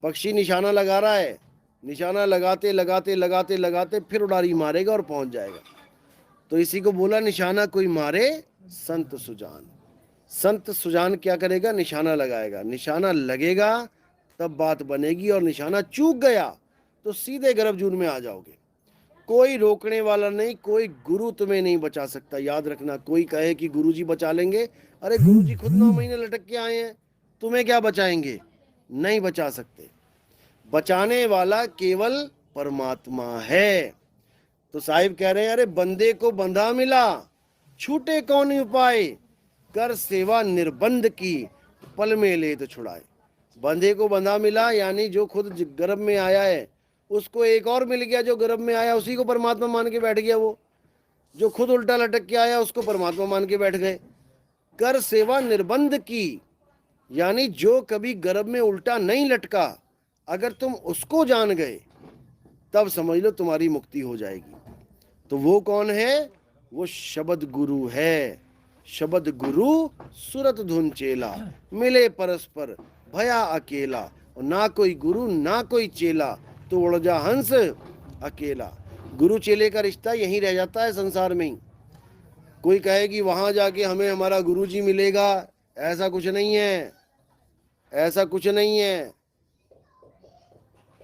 पक्षी निशाना लगा रहा है, निशाना लगाते लगाते लगाते लगाते फिर उड़ारी मारेगा और पहुंच जाएगा। तो इसी को बोला निशाना कोई मारे संत सुजान। संत सुजान क्या करेगा? निशाना लगाएगा। निशाना लगेगा तब बात बनेगी, और निशाना चूक गया तो सीधे गर्भजून में आ जाओगे। कोई रोकने वाला नहीं, कोई गुरु तुम्हें नहीं बचा सकता। याद रखना, कोई कहे कि गुरुजी बचा लेंगे, अरे गुरुजी खुद 9 महीने लटक के आए हैं, तुम्हें क्या बचाएंगे? नहीं बचा सकते। बचाने वाला केवल परमात्मा है। तो साहिब कह रहे हैं, अरे बंदे को बंधा मिला, छूटे कौन उपाय, कर सेवा निर्बंध की, पल में ले तो छुड़ाए। बंधे को बंधा मिला, यानी जो खुद गर्भ में आया है उसको एक और मिल गया जो गर्भ में आया, उसी को परमात्मा मान के बैठ गया। वो जो खुद उल्टा लटक के आया उसको परमात्मा मान के बैठ गए। कर सेवा निर्बंध की, यानी जो कभी गर्भ में उल्टा नहीं लटका, अगर तुम उसको जान गए तब समझ लो तुम्हारी मुक्ति हो जाएगी। तो वो कौन है? वो शब्द गुरु है। शब्द गुरु सुरत धुन चेला, मिले परस्पर भया अकेला। और ना कोई गुरु ना कोई चेला, तो उड़ जा हंस अकेला। गुरु चेले का रिश्ता यहीं रह जाता है संसार में ही। कोई कहे कि वहां जाके हमें हमारा गुरु जी मिलेगा, ऐसा कुछ नहीं है, ऐसा कुछ नहीं है।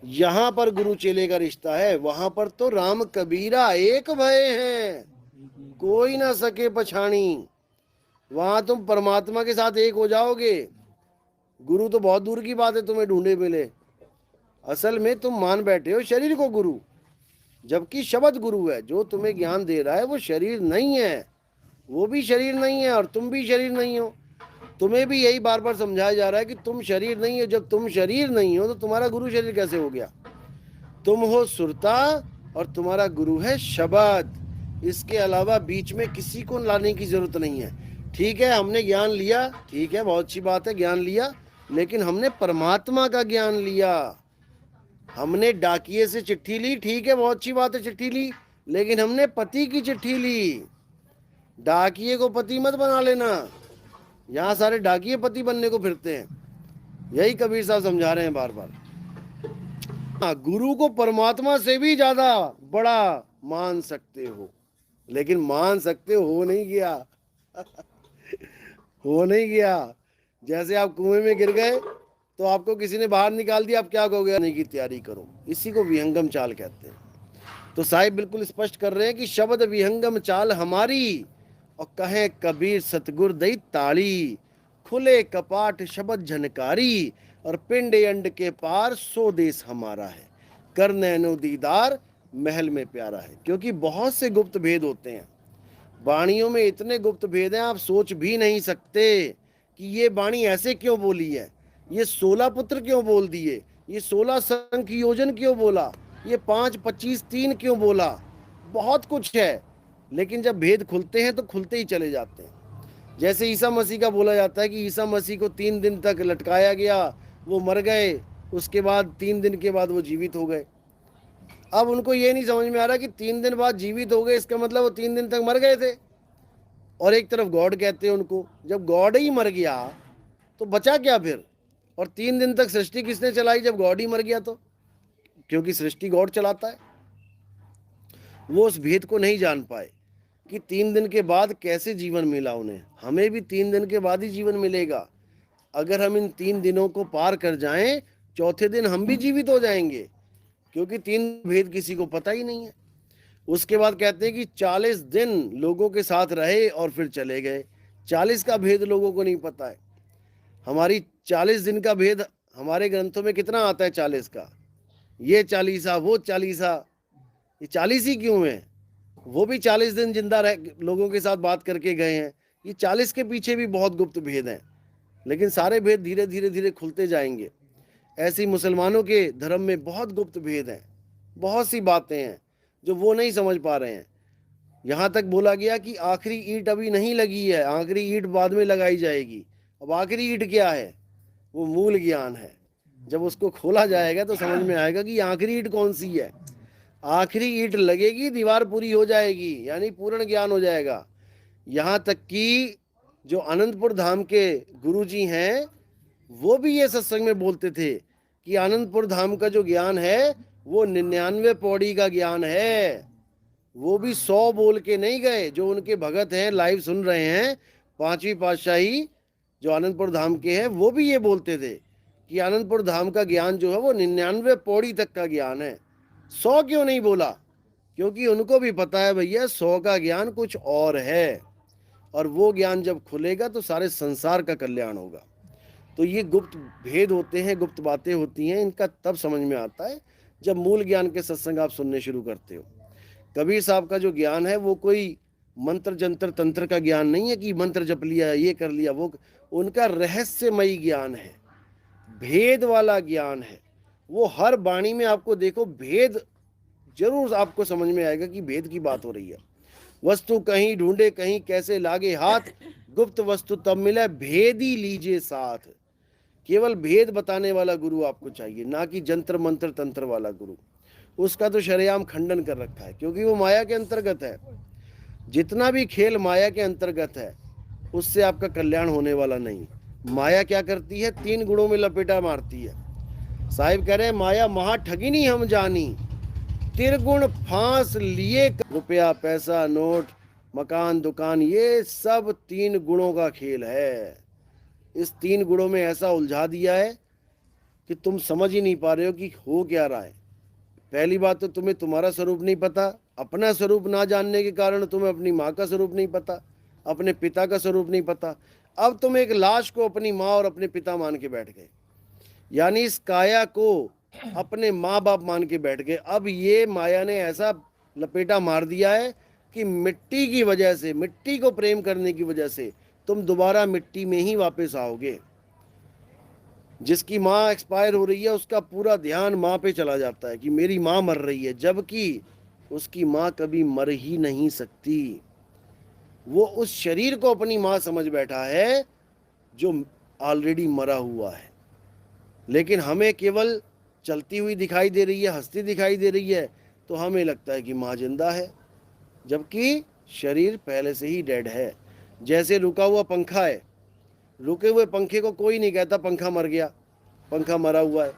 यहां पर गुरु चेले का रिश्ता है, वहां पर तो राम कबीरा एक भय हैं, कोई ना सके पछाणी। वहां तुम परमात्मा के साथ एक हो जाओगे। गुरु तो बहुत दूर की बात है तुम्हें ढूंढे मिले। असल में तुम मान बैठे हो शरीर को गुरु, जबकि शब्द गुरु है। जो तुम्हें ज्ञान दे रहा है वो शरीर नहीं है, वो भी शरीर नहीं है और तुम भी शरीर नहीं हो। तुम्हें भी यही बार बार समझाया जा रहा है कि तुम शरीर नहीं हो। जब तुम शरीर नहीं हो तो तुम्हारा गुरु शरीर कैसे हो गया? तुम हो सुरता और तुम्हारा गुरु है शब्द। इसके अलावा बीच में किसी को लाने की जरूरत नहीं है। ठीक है, हमने ज्ञान लिया, ठीक है, बहुत अच्छी बात है, ज्ञान लिया, लेकिन हमने परमात्मा का ज्ञान लिया। हमने डाकिए से चिट्ठी ली, ठीक है, बहुत अच्छी बात है, चिट्ठी ली, लेकिन हमने पति की चिट्ठी ली। डाकिए को पति मत बना लेना। यहाँ सारे डाकिए पति बनने को फिरते हैं। यही कबीर साहब समझा रहे हैं बार बार। हाँ, गुरु को परमात्मा से भी ज्यादा बड़ा मान सकते हो, लेकिन मान सकते हो नहीं गया। हो नहीं गया। जैसे आप कुएं में गिर गए तो आपको किसी ने बाहर निकाल दिया, आप क्या कहोगे? नहीं की तैयारी करो। इसी को विहंगम चाल कहते हैं। तो साहिब बिल्कुल स्पष्ट कर रहे हैं कि शब्द विहंगम चाल हमारी, और कहे कबीर सतगुर दई ताली, खुले कपाट शब्द झनकारी, और पिंड अंड के पार सो देश हमारा है, कर नैनो दीदार महल में प्यारा है। क्योंकि बहुत से गुप्त भेद होते हैं वाणियों में, इतने गुप्त भेद हैं आप सोच भी नहीं सकते कि ये वाणी ऐसे क्यों बोली है, ये 16 पुत्र क्यों बोल दिए, ये 16 संख योजन क्यों बोला, ये 5 25 3 क्यों बोला। बहुत कुछ है, लेकिन जब भेद खुलते हैं तो खुलते ही चले जाते हैं। जैसे ईसा मसीह का बोला जाता है कि ईसा मसीह को 3 दिन तक लटकाया गया, वो मर गए, उसके बाद 3 दिन के बाद वो जीवित हो गए। अब उनको ये नहीं समझ में आ रहा कि 3 दिन बाद जीवित हो गए, इसका मतलब वो 3 दिन तक मर गए थे। और एक तरफ गॉड कहते हैं उनको। जब गॉड ही मर गया तो बचा क्या फिर? और 3 दिन तक सृष्टि किसने चलाई जब गॉड ही मर गया? तो क्योंकि सृष्टि गॉड चलाता है। वो उस भेद को नहीं जान पाए कि 3 दिन के बाद कैसे जीवन मिला उन्हें। हमें भी 3 दिन के बाद ही जीवन मिलेगा। अगर हम इन 3 दिनों को पार कर जाएं, चौथे दिन हम भी जीवित हो जाएंगे, क्योंकि 3 भेद किसी को पता ही नहीं है। उसके बाद कहते हैं कि 40 दिन लोगों के साथ रहे और फिर चले गए। 40 का भेद लोगों को नहीं पता है। हमारी 40 दिन का भेद हमारे ग्रंथों में कितना आता है? 40 का, ये 40 वो 40। ये 40 ही क्यों है? वो भी 40 दिन जिंदा रह लोगों के साथ बात करके गए हैं। ये 40 के पीछे भी बहुत गुप्त भेद हैं, लेकिन सारे भेद धीरे धीरे धीरे खुलते जाएंगे। ऐसी मुसलमानों के धर्म में बहुत गुप्त भेद हैं, बहुत सी बातें हैं जो वो नहीं समझ पा रहे हैं। यहाँ तक बोला गया कि आखिरी ईंट अभी नहीं लगी है, आखिरी ईंट बाद में लगाई जाएगी। अब आखिरी ईंट क्या है? वो मूल ज्ञान है। जब उसको खोला जाएगा तो समझ में आएगा कि आखिरी ईंट कौन सी है। आखिरी ईंट लगेगी, दीवार पूरी हो जाएगी, यानी पूर्ण ज्ञान हो जाएगा। यहाँ तक कि जो अनंतपुर धाम के गुरु जी हैं, वो भी ये सत्संग में बोलते थे कि आनंदपुर धाम का जो ज्ञान है वो 99 पौड़ी का ज्ञान है। वो भी 100 बोल के नहीं गए। जो उनके भगत हैं, लाइव सुन रहे हैं, पांचवी पातशाही जो आनंदपुर धाम के हैं, वो भी ये बोलते थे कि आनंदपुर धाम का ज्ञान जो है वो 99 पौड़ी तक का ज्ञान है। 100 क्यों नहीं बोला? क्योंकि उनको भी पता है भैया 100 का ज्ञान कुछ और है, और वो ज्ञान जब खुलेगा तो सारे संसार का कल्याण होगा। तो ये गुप्त भेद होते हैं, गुप्त बातें होती हैं, इनका तब समझ में आता है जब मूल ज्ञान के सत्संग आप सुनने शुरू करते हो। कबीर साहब का जो ज्ञान है वो कोई मंत्र जंतर तंत्र का ज्ञान नहीं है कि मंत्र जप लिया, ये कर लिया, वो उनका रहस्यमयी ज्ञान है, भेद वाला ज्ञान है। वो हर वाणी में आपको देखो भेद जरूर आपको समझ में आएगा कि भेद की बात हो रही है। वस्तु कहीं ढूंढे कहीं कैसे लागे हाथ, गुप्त वस्तु तब मिले भेद ही लीजिए साथ। केवल भेद बताने वाला गुरु आपको चाहिए, ना कि जंतर मंत्र तंत्र वाला गुरु। उसका तो शरेआम खंडन कर रखा है, क्योंकि वो माया के अंतर्गत है। जितना भी खेल माया के अंतर्गत है उससे आपका कल्याण होने वाला नहीं। माया क्या करती है? 3 गुणों में लपेटा मारती है। साहिब कह रहे हैं माया महा ठगिनी हम जानी, त्रिगुण फांस लिए। रुपया पैसा नोट मकान दुकान ये सब 3 गुणों का खेल है। इस 3 गुणों में ऐसा उलझा दिया है कि तुम समझ ही नहीं पा रहे हो कि हो क्या रहा है। पहली बात तो तुम्हें तुम्हारा स्वरूप नहीं पता। अपना स्वरूप ना जानने के कारण तुम्हें अपनी माँ का स्वरूप नहीं पता, अपने पिता का स्वरूप नहीं पता। अब तुम एक लाश को अपनी माँ और अपने पिता मान के बैठ गए, यानी इस काया को अपने माँ बाप मान के बैठ गए। अब ये माया ने ऐसा लपेटा मार दिया है कि मिट्टी की वजह से, मिट्टी को प्रेम करने की वजह से तुम दोबारा मिट्टी में ही वापस आओगे। जिसकी माँ एक्सपायर हो रही है उसका पूरा ध्यान माँ पे चला जाता है कि मेरी माँ मर रही है, जबकि उसकी माँ कभी मर ही नहीं सकती। वो उस शरीर को अपनी माँ समझ बैठा है जो ऑलरेडी मरा हुआ है। लेकिन हमें केवल चलती हुई दिखाई दे रही है, हंसती दिखाई दे रही है, तो हमें लगता है कि माँ जिंदा है, जबकि शरीर पहले से ही डेड है। जैसे रुका हुआ पंखा है, रुके हुए पंखे को कोई नहीं कहता पंखा मर गया, पंखा मरा हुआ है,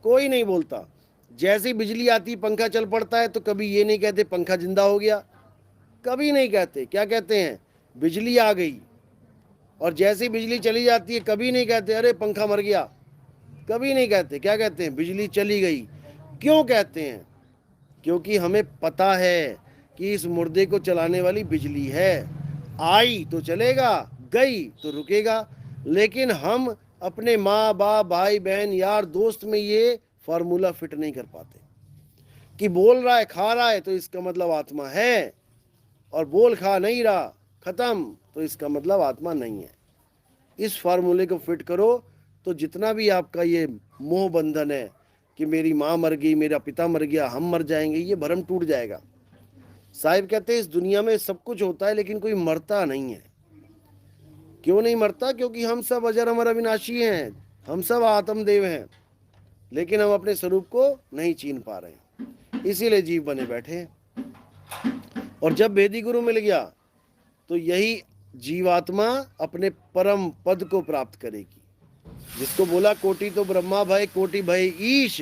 कोई नहीं बोलता। जैसी बिजली आती पंखा चल पड़ता है, तो कभी ये नहीं कहते पंखा जिंदा हो गया, कभी नहीं कहते। क्या कहते हैं? बिजली आ गई। और जैसी बिजली चली जाती है कभी नहीं कहते अरे पंखा मर गया, कभी नहीं कहते। क्या कहते हैं? बिजली चली गई। क्यों कहते हैं? क्योंकि हमें पता है कि इस मुर्दे को चलाने वाली बिजली है। आई तो चलेगा, गई तो रुकेगा। लेकिन हम अपने माँ बाप भाई बहन यार दोस्त में ये फार्मूला फिट नहीं कर पाते कि बोल रहा है खा रहा है तो इसका मतलब आत्मा है, और बोल खा नहीं रहा खत्म तो इसका मतलब आत्मा नहीं है। इस फार्मूले को फिट करो तो जितना भी आपका ये मोह बंधन है कि मेरी माँ मर गई, मेरा पिता मर गया, हम मर जाएंगे, ये भ्रम टूट जाएगा। साहिब कहते हैं इस दुनिया में सब कुछ होता है लेकिन कोई मरता नहीं है। क्यों नहीं मरता? क्योंकि हम सब अजर अमर अविनाशी हैं, हम सब आत्मदेव हैं, लेकिन हम अपने स्वरूप को नहीं चीन पा रहे हैं, इसीलिए जीव बने बैठे हैं। और जब वेदी गुरु मिल गया तो यही जीवात्मा अपने परम पद को प्राप्त करेगी। जिसको बोला कोटि तो ब्रह्मा भय कोटि भय ईश,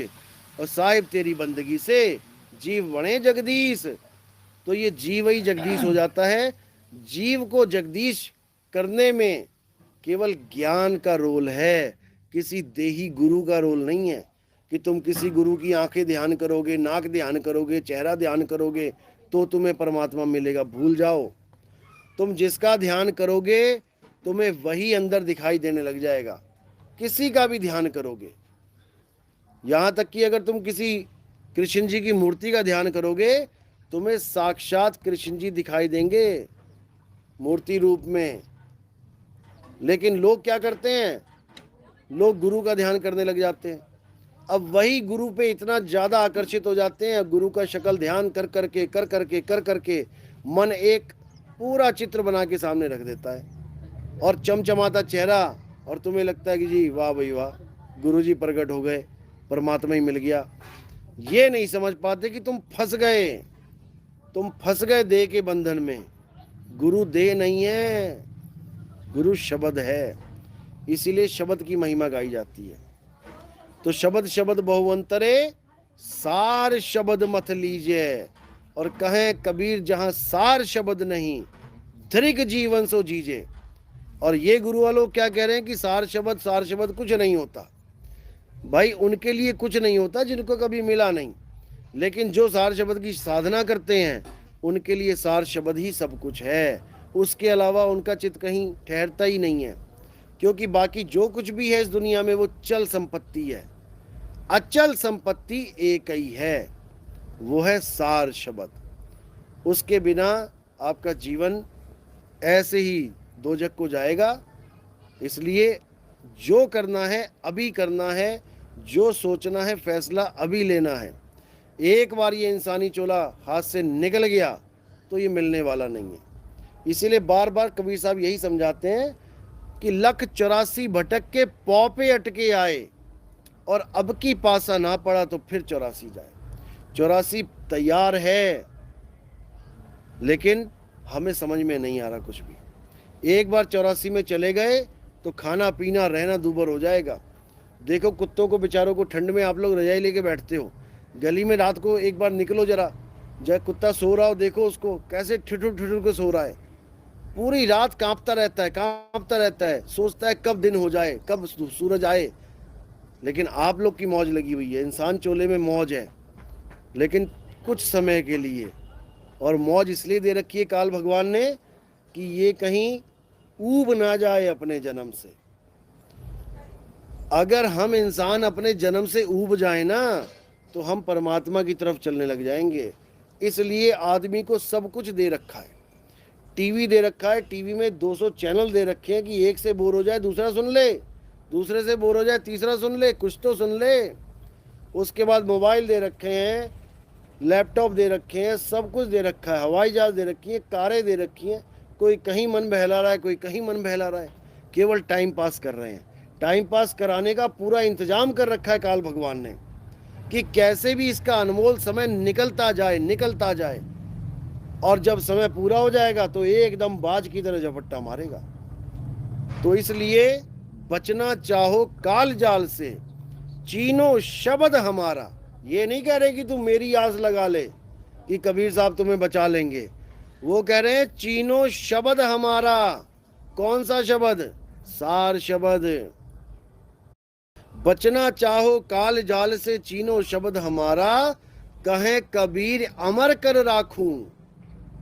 और साहिब तेरी बंदगी से जीव बने जगदीश। तो ये जीव ही जगदीश हो जाता है। जीव को जगदीश करने में केवल ज्ञान का रोल है, किसी देही गुरु का रोल नहीं है कि तुम किसी गुरु की आंखें ध्यान करोगे, नाक ध्यान करोगे, चेहरा ध्यान करोगे तो तुम्हें परमात्मा मिलेगा। भूल जाओ। तुम जिसका ध्यान करोगे तुम्हें वही अंदर दिखाई देने लग जाएगा। किसी का भी ध्यान करोगे, यहाँ तक कि अगर तुम किसी कृष्ण जी की मूर्ति का ध्यान करोगे तुम्हें साक्षात कृष्ण जी दिखाई देंगे मूर्ति रूप में। लेकिन लोग क्या करते हैं? लोग गुरु का ध्यान करने लग जाते हैं। अब वही गुरु पे इतना ज़्यादा आकर्षित हो जाते हैं, गुरु का शक्ल ध्यान कर करके मन एक पूरा चित्र बना के सामने रख देता है और चमचमाता चेहरा, और तुम्हें लगता है कि जी वाह भाई वाह, गुरु जी प्रकट हो गए, परमात्मा ही मिल गया। ये नहीं समझ पाते कि तुम फंस गए देह के बंधन में। गुरु देह नहीं है, गुरु शब्द है। इसीलिए शब्द की महिमा गाई जाती है। तो शब्द शब्द बहुअंतरे, सार शब्द मत लीजिए। और कहें कबीर जहां सार शब्द नहीं, धृग जीवन सो जीजे। और ये गुरु वालों क्या कह रहे हैं कि सार शब्द कुछ नहीं होता। भाई उनके लिए कुछ नहीं होता जिनको कभी मिला नहीं, लेकिन जो सार शब्द की साधना करते हैं उनके लिए सार शब्द ही सब कुछ है। उसके अलावा उनका चित्त कहीं ठहरता ही नहीं है, क्योंकि बाकी जो कुछ भी है इस दुनिया में वो चल संपत्ति है। अचल संपत्ति एक ही है, वो है सार शब्द। उसके बिना आपका जीवन ऐसे ही दोजक को जाएगा। इसलिए जो करना है अभी करना है, जो सोचना है फैसला अभी लेना है। एक बार ये इंसानी चोला हाथ से निकल गया तो ये मिलने वाला नहीं है। इसीलिए बार बार कबीर साहब यही समझाते हैं कि 184 भटक के पौ पे अटके आए, और अब की पासा ना पड़ा तो फिर 84 जाए। 84 तैयार है, लेकिन हमें समझ में नहीं आ रहा कुछ भी। एक बार 84 में चले गए तो खाना पीना रहना दूभर हो जाएगा। देखो कुत्तों को बेचारों को ठंड में आप लोग रजाई लेके बैठते हो, गली में रात को एक बार निकलो जरा, जब कुत्ता सो रहा हो देखो उसको कैसे ठिठुर ठिठुर के सो रहा है। पूरी रात कांपता रहता है, सोचता है कब दिन हो जाए, कब सूरज आए। लेकिन आप लोग की मौज लगी हुई है, इंसान चोले में मौज है, लेकिन कुछ समय के लिए। और मौज इसलिए दे रखी है काल भगवान ने कि ये कहीं ऊब ना जाए अपने जन्म से। अगर हम इंसान अपने जन्म से ऊब जाए ना तो हम परमात्मा की तरफ चलने लग जाएंगे। इसलिए आदमी को सब कुछ दे रखा है। टीवी दे रखा है, टीवी में 200 चैनल दे रखे हैं कि एक से बोर हो जाए दूसरा सुन ले, दूसरे से बोर हो जाए तीसरा सुन ले, कुछ तो सुन ले। उसके बाद मोबाइल दे रखे हैं, लैपटॉप दे रखे हैं, सब कुछ दे रखा है, हवाई जहाज दे रखी है, कारें दे रखी हैं। कोई कहीं मन बहला रहा है, कोई कहीं मन बहला रहा है, केवल टाइम पास कर रहे हैं। टाइम पास कराने का पूरा इंतजाम कर रखा है काल भगवान ने कि कैसे भी इसका अनमोल समय निकलता जाए। और जब समय पूरा हो जाएगा तो एकदम बाज की तरह झपट्टा मारेगा। तो इसलिए बचना चाहो काल जाल से, चीनो शब्द हमारा। ये नहीं कह रहे कि तुम मेरी आस लगा ले कि कबीर साहब तुम्हें बचा लेंगे। वो कह रहे हैं चीनो शब्द हमारा। कौन सा शब्द? सार शब्द। बचना चाहो काल जाल से, चीनो शब्द हमारा। कहें कबीर अमर कर राखूं,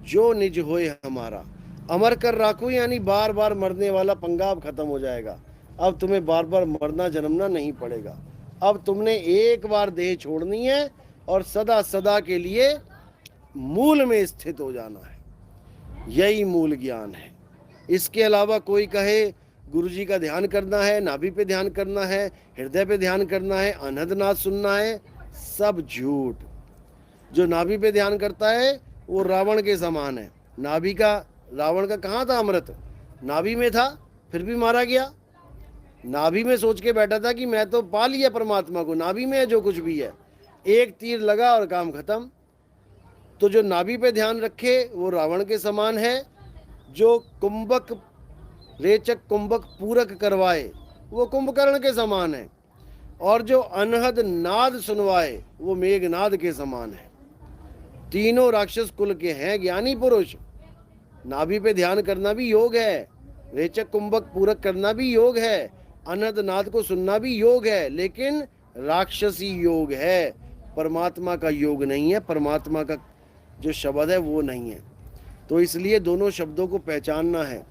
जो निज होए हमारा। अमर कर राखूं यानी बार बार मरने वाला पंगा अब खत्म हो जाएगा। अब तुम्हें बार बार मरना जन्मना नहीं पड़ेगा। अब तुमने एक बार देह छोड़नी है और सदा सदा के लिए मूल में स्थित हो जाना है। यही मूल ज्ञान है। इसके अलावा कोई कहे गुरु जी का ध्यान करना है, नाभि पे ध्यान करना है, हृदय पे ध्यान करना है, अनहदनाद सुनना है, सब झूठ। जो नाभि पे ध्यान करता है वो रावण के समान है। नाभि का, रावण का कहाँ था अमृत? नाभि में था, फिर भी मारा गया। नाभि में सोच के बैठा था कि मैं तो पा लिया परमात्मा को, नाभि में है जो कुछ भी है। एक तीर लगा और काम खत्म। तो जो नाभि पे ध्यान रखे वो रावण के समान है। जो कुंभक रेचक कुंभक पूरक करवाए वो कुंभकर्ण के समान है। और जो अनहद नाद सुनवाए वो मेघनाद के समान है। तीनों राक्षस कुल के हैं ज्ञानी पुरुष। नाभि पे ध्यान करना भी योग है, रेचक कुंभक पूरक करना भी योग है, अनहद नाद को सुनना भी योग है, लेकिन राक्षसी योग है, परमात्मा का योग नहीं है। परमात्मा का जो शब्द है वो नहीं है। तो इसलिए दोनों शब्दों को पहचानना है।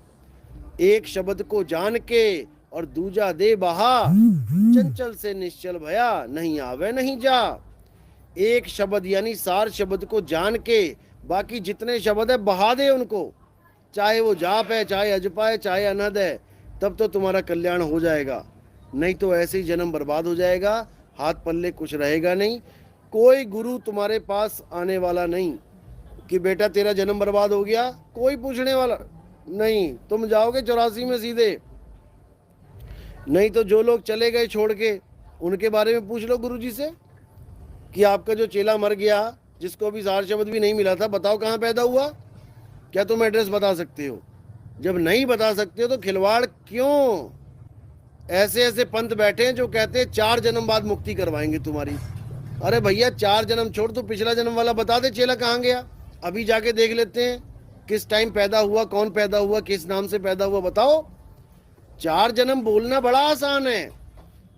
एक शब्द को जान के और दूजा दे बहा, चंचल से निश्चल भया, नहीं आवे नहीं जा। एक शब्द यानी सार शब्द को जान के बाकी जितने शब्द है बहा दे उनको, चाहे वो जाप है, चाहे अजपा है, चाहे अनहद है, तब तो तुम्हारा कल्याण हो जाएगा। नहीं तो ऐसे ही जन्म बर्बाद हो जाएगा, हाथ पल्ले कुछ रहेगा नहीं। कोई गुरु तुम्हारे पास आने वाला नहीं कि बेटा तेरा जन्म बर्बाद हो गया, कोई पूछने वाला नहीं। तुम जाओगे 84 में सीधे। नहीं तो जो लोग चले गए छोड़ के, उनके बारे में पूछ लो गुरु जी से कि आपका जो चेला मर गया, जिसको अभी सार शब्द भी नहीं मिला था, बताओ कहाँ पैदा हुआ? क्या तुम एड्रेस बता सकते हो? जब नहीं बता सकते हो तो खिलवाड़ क्यों? ऐसे ऐसे पंथ बैठे हैं जो कहते हैं 4 जन्म बाद मुक्ति करवाएंगे तुम्हारी। अरे भैया 4 जन्म छोड़, तो पिछला जन्म वाला बता दे चेला कहाँ गया। अभी जाके देख लेते हैं किस टाइम पैदा हुआ, कौन पैदा हुआ, किस नाम से पैदा हुआ, बताओ। 4 जन्म बोलना बड़ा आसान है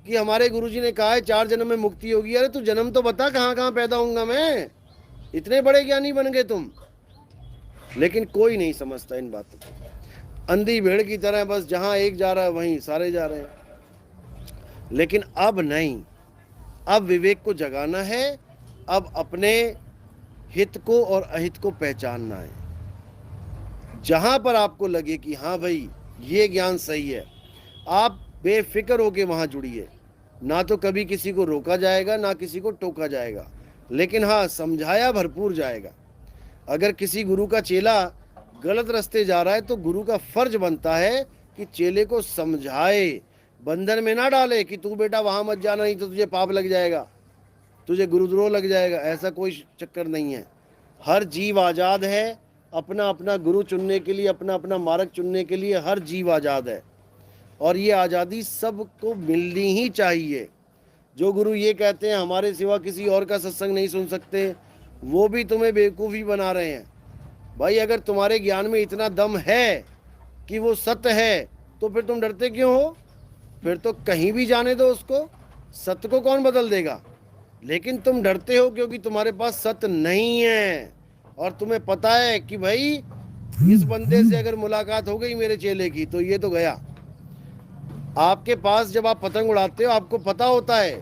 कि हमारे गुरुजी ने कहा है 4 जन्म में मुक्ति होगी। अरे तू जन्म तो बता कहाँ कहाँ पैदा होऊंगा मैं। इतने बड़े ज्ञानी बन गए तुम, लेकिन कोई नहीं समझता इन बातों को। अंधी भेड़ की तरह बस जहां एक जा रहा है वहीं सारे जा रहे हैं। लेकिन अब नहीं, अब विवेक को जगाना है। अब अपने हित को और अहित को पहचानना है। जहां पर आपको लगे कि हाँ भाई ये ज्ञान सही है, आप बेफिक्र होके वहां जुड़िए। ना तो कभी किसी को रोका जाएगा, ना किसी को टोका जाएगा, लेकिन हाँ समझाया भरपूर जाएगा। अगर किसी गुरु का चेला गलत रास्ते जा रहा है तो गुरु का फर्ज बनता है कि चेले को समझाए, बंधन में ना डाले कि तू बेटा वहां मत जाना, नहीं तो तुझे पाप लग जाएगा, तुझे गुरुद्रोह लग जाएगा। ऐसा कोई चक्कर नहीं है। हर जीव आज़ाद है अपना अपना गुरु चुनने के लिए, अपना अपना मार्ग चुनने के लिए। हर जीव आज़ाद है और ये आज़ादी सबको मिलनी ही चाहिए। जो गुरु ये कहते हैं हमारे सिवा किसी और का सत्संग नहीं सुन सकते, वो भी तुम्हें बेवकूफ़ी बना रहे हैं। भाई अगर तुम्हारे ज्ञान में इतना दम है कि वो सत्य है तो फिर तुम डरते क्यों हो। फिर तो कहीं भी जाने दो उसको, सत्य को कौन बदल देगा। लेकिन तुम डरते हो क्योंकि तुम्हारे पास सत्य नहीं है और तुम्हें पता है कि भाई इस बंदे से अगर मुलाकात हो गई मेरे चेले की तो ये तो गया। आपके पास जब आप पतंग उड़ाते हो आपको पता होता है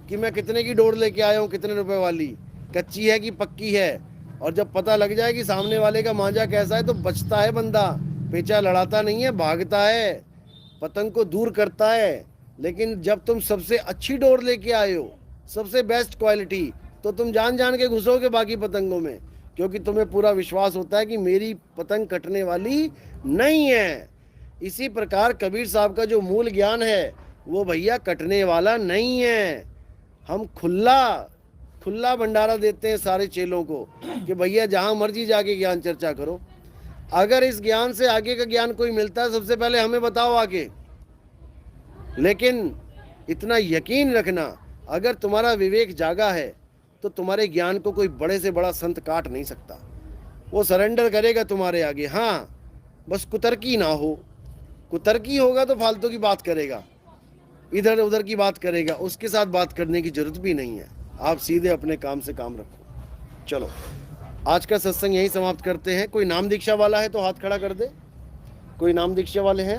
कि मैं कितने की डोर लेके आया हूँ, कितने रुपए वाली, कच्ची है कि पक्की है। और जब पता लग जाए कि सामने वाले का मांझा कैसा है तो बचता है बंदा, पेचा लड़ाता नहीं है, भागता है, पतंग को दूर करता है। लेकिन जब तुम सबसे अच्छी डोर लेके आए हो, सबसे बेस्ट क्वालिटी, तो तुम जान जान के घुसोगे बाकी पतंगों में, क्योंकि तुम्हें पूरा विश्वास होता है कि मेरी पतंग कटने वाली नहीं है। इसी प्रकार कबीर साहब का जो मूल ज्ञान है वो भैया कटने वाला नहीं है। हम खुला भंडारा देते हैं सारे चेलों को कि भैया जहां मर्जी जाके ज्ञान चर्चा करो। अगर इस ज्ञान से आगे का ज्ञान कोई मिलता है सबसे पहले हमें बताओ आगे। लेकिन इतना यकीन रखना, अगर तुम्हारा विवेक जागा है तो तुम्हारे ज्ञान को कोई बड़े से बड़ा संत काट नहीं सकता। वो सरेंडर करेगा तुम्हारे आगे। हाँ बस कुतर्की ना हो, कुतर्की होगा तो फालतू की बात करेगा, इधर उधर की बात करेगा, उसके साथ बात करने की जरूरत भी नहीं है। आप सीधे अपने काम से काम रखो। चलो आज का सत्संग यहीं समाप्त करते हैं। कोई नाम दीक्षा वाला है तो हाथ खड़ा कर दे। कोई नाम दीक्षा वाले हैं?